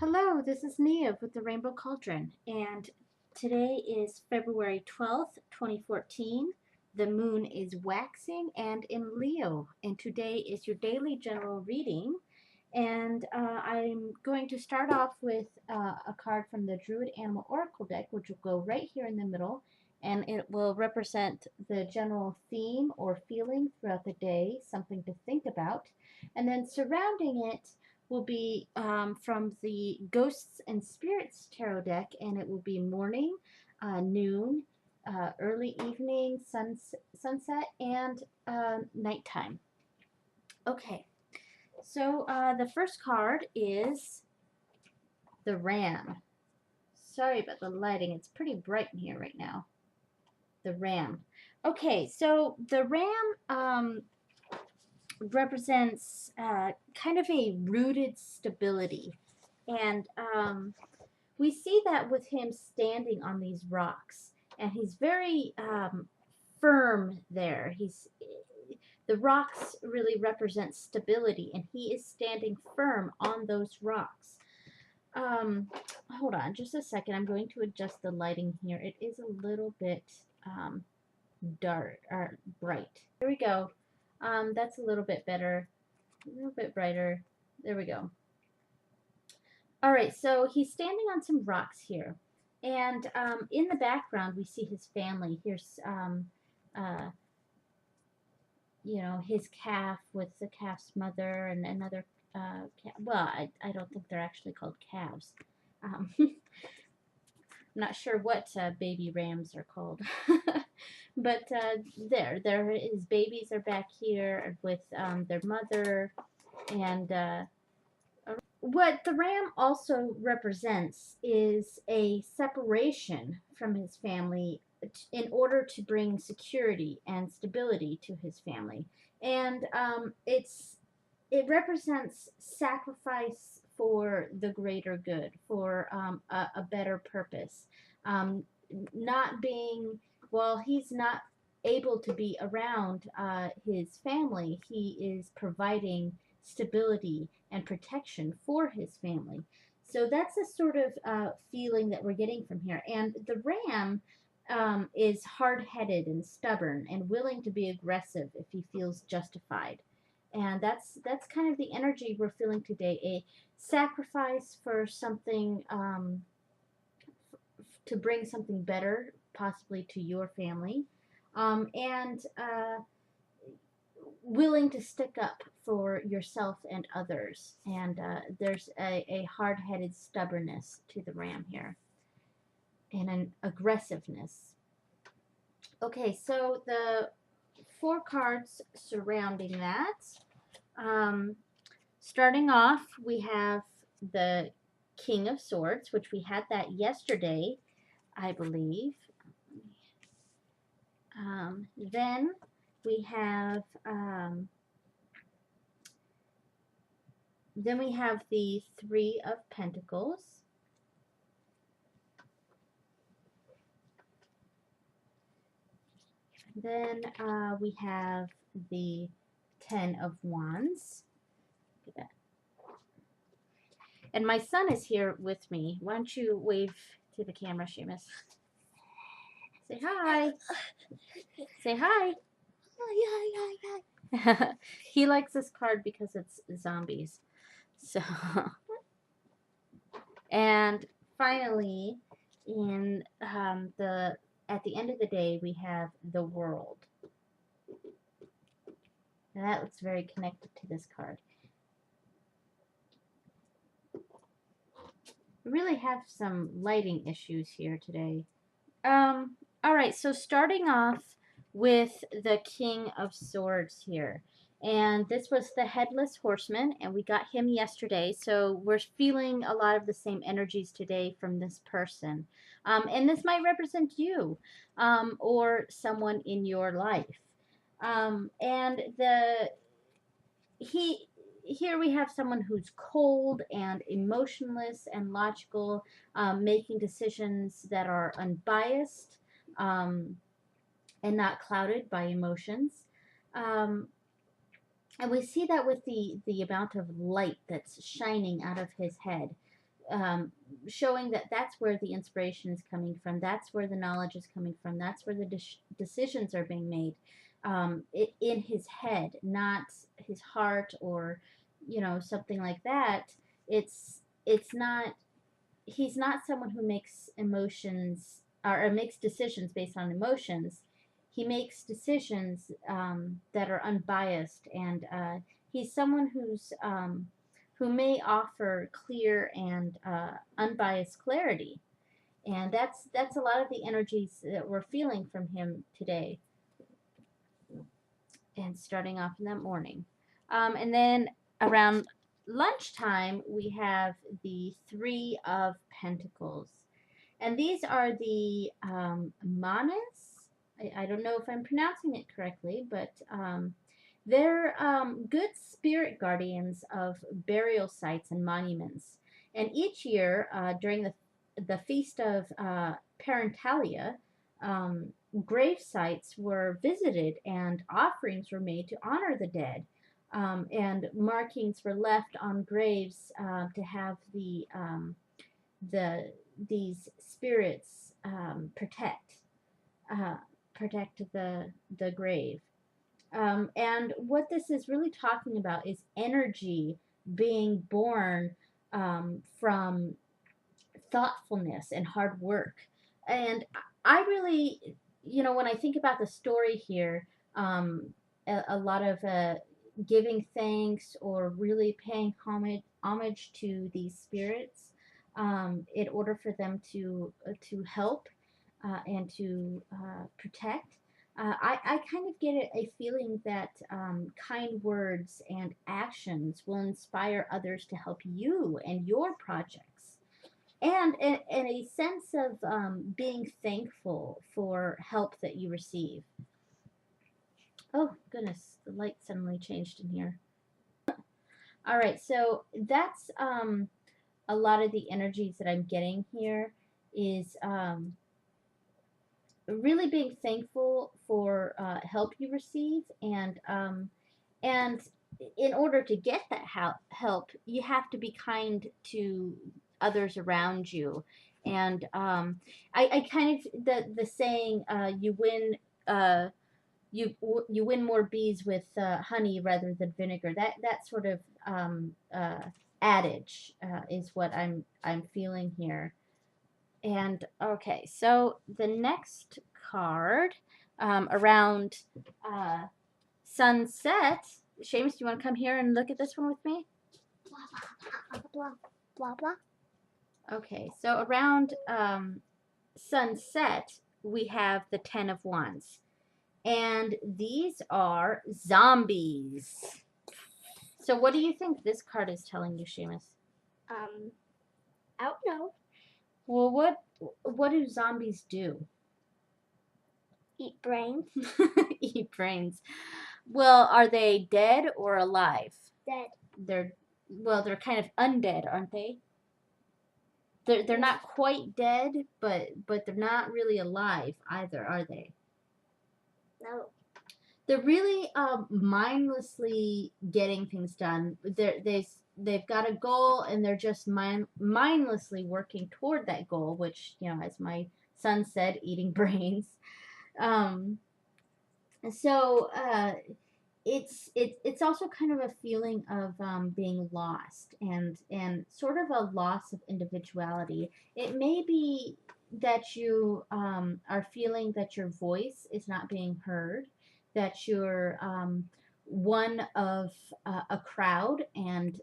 Hello, this is Nia with the Rainbow Cauldron, and today is February 12th, 2014. The moon is waxing and in Leo, and today is your daily general reading. And I'm going to start off with a card from the Druid Animal Oracle deck, which will go right here in the middle, and it will represent the general theme or feeling throughout the day, something to think about. And then surrounding it will be from the Ghosts and Spirits Tarot deck, and it will be morning, noon, early evening, sunset, and nighttime. Okay, so the first card is the Ram. Sorry about the lighting, it's pretty bright in here right now. The Ram. Okay, so the Ram represents kind of a rooted stability. And we see that with him standing on these rocks. And he's very firm there. The rocks really represent stability, and he is standing firm on those rocks. Hold on just a second. I'm going to adjust the lighting here. It is a little bit dark or bright. There we go. That's a little bit better, a little bit brighter. There we go. All right, so he's standing on some rocks here, and in the background we see his family. Here's you know, his calf with the calf's mother and another calf. Well, I don't think they're actually called calves. I'm not sure what baby rams are called. But there, his babies are back here with their mother, and what the ram also represents is a separation from his family in order to bring security and stability to his family, and it represents sacrifice for the greater good, for a better purpose. Not being, while he's not able to be around his family, he is providing stability and protection for his family. So that's a sort of feeling that we're getting from here. And the ram is hard-headed and stubborn and willing to be aggressive if he feels justified. And that's kind of the energy we're feeling today. A sacrifice for something to bring something better, possibly to your family, and willing to stick up for yourself and others. And there's a hard-headed stubbornness to the ram here, and an aggressiveness. Okay, so the 4 cards surrounding that. Starting off, we have the King of Swords, which we had that yesterday, I believe. Then we have the Three of Pentacles. Then we have the Ten of Wands. Look at that. And my son is here with me. Why don't you wave to the camera, Seamus? Say hi. Say hi. He likes this card because it's zombies. So, and finally, in at the end of the day, we have the World. And that looks very connected to this card. We really have some lighting issues here today. All right, so starting off with the King of Swords here. And this was the Headless Horseman, and we got him yesterday. So we're feeling a lot of the same energies today from this person. And this might represent you or someone in your life. And here we have someone who's cold and emotionless and logical, making decisions that are unbiased and not clouded by emotions. And we see that with the amount of light that's shining out of his head. showing that that's where the inspiration is coming from. That's where the knowledge is coming from. That's where the decisions are being made, in his head, not his heart or, something like that. It's not. He's not someone who makes emotions or makes decisions based on emotions. He makes decisions that are unbiased, and he's someone who may offer clear and unbiased clarity. And that's a lot of the energies that we're feeling from him today, and starting off in that morning. And then around lunchtime, we have the Three of Pentacles. And these are the manas. I don't know if I'm pronouncing it correctly, but they're good spirit guardians of burial sites and monuments. And each year, during the feast of Parentalia, grave sites were visited and offerings were made to honor the dead. And markings were left on graves to have these spirits protect the grave. And what this is really talking about is energy being born from thoughtfulness and hard work. And I really, when I think about the story here, a lot of giving thanks or really paying homage to these spirits, in order for them to help and to protect. I kind of get a feeling that kind words and actions will inspire others to help you and your projects, and a sense of being thankful for help that you receive. Oh, goodness, the light suddenly changed in here. All right, so that's a lot of the energies that I'm getting here is really being thankful for help you receive, and in order to get that help, you have to be kind to others around you. And I kind of the saying, you win you win more bees with honey rather than vinegar. That sort of adage is what I'm feeling here. And okay, so the next card, around sunset. Seamus, do you want to come here and look at this one with me? Blah blah blah blah. Okay, so around sunset, we have the Ten of Wands. And these are zombies. So what do you think this card is telling you, Seamus? I don't know. Well, what do zombies do? Eat brains. Eat brains. Well, are they dead or alive? Dead. They're kind of undead, aren't they? They're not quite dead, but they're not really alive either, are they? No. They're really mindlessly getting things done. They've got a goal, and they're just mindlessly working toward that goal, which, as my son said, eating brains. So it's also kind of a feeling of being lost, and sort of a loss of individuality. It may be that you are feeling that your voice is not being heard, that you're one of a crowd, and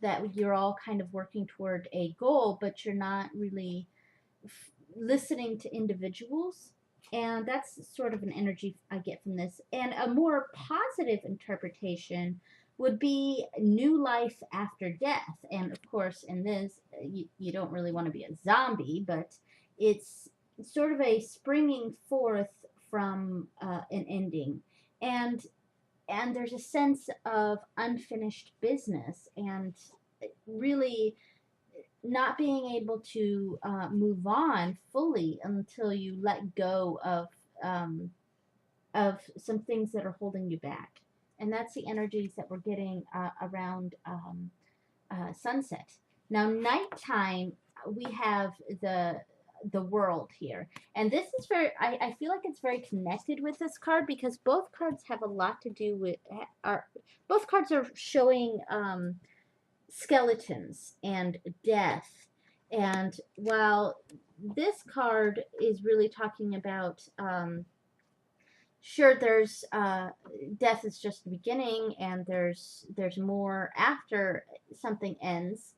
that you're all kind of working toward a goal, but you're not really listening to individuals. And that's sort of an energy I get from this. And a more positive interpretation would be new life after death. And of course, in this, you don't really want to be a zombie, but it's sort of a springing forth from an ending. And there's a sense of unfinished business, and really not being able to move on fully until you let go of some things that are holding you back. And that's the energies that we're getting around sunset. Now, nighttime, we have the world here, and this is very. I feel like it's very connected with this card because both cards have a lot to do with. Are both cards are showing skeletons and death, and while this card is really talking about. Sure, there's death is just the beginning, and there's more after something ends.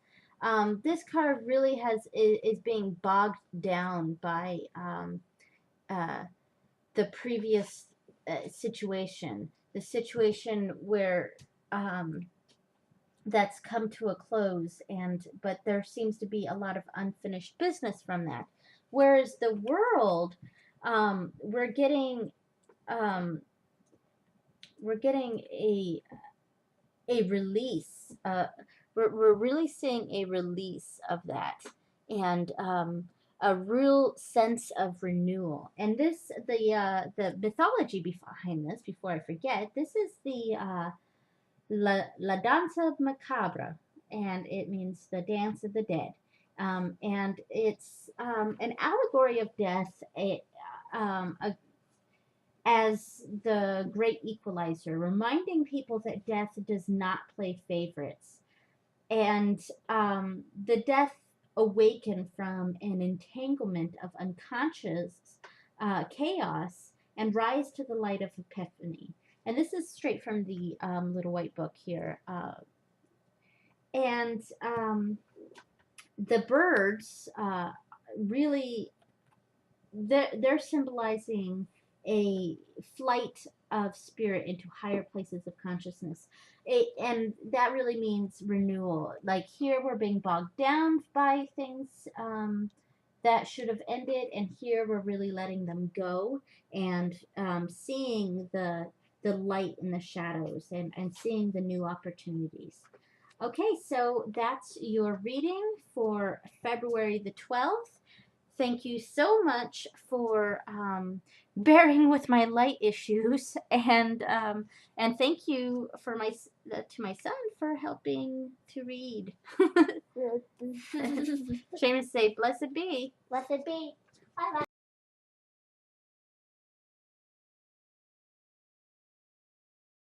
This card really is being bogged down by uh, the previous situation, the situation where that's come to a close, and but there seems to be a lot of unfinished business from that. Whereas the world, we're getting um, a release. We're really seeing a release of that, and a real sense of renewal. And this, the mythology behind this. Before I forget, this is the La Danza Macabre, and it means the dance of the dead. And it's an allegory of death, as the great equalizer, reminding people that death does not play favorites. And the death awakened from an entanglement of unconscious chaos and rise to the light of epiphany. And this is straight from the Little White Book here. And the birds really, they're symbolizing a flight of spirit into higher places of consciousness. And that really means renewal. Like here, we're being bogged down by things that should have ended, and here we're really letting them go and seeing the light in the shadows, and seeing the new opportunities. Okay, so that's your reading for February the 12th. Thank you so much for bearing with my light issues, and thank you for to my son for helping to read. Seamus say, "Blessed be." Blessed be. Bye bye.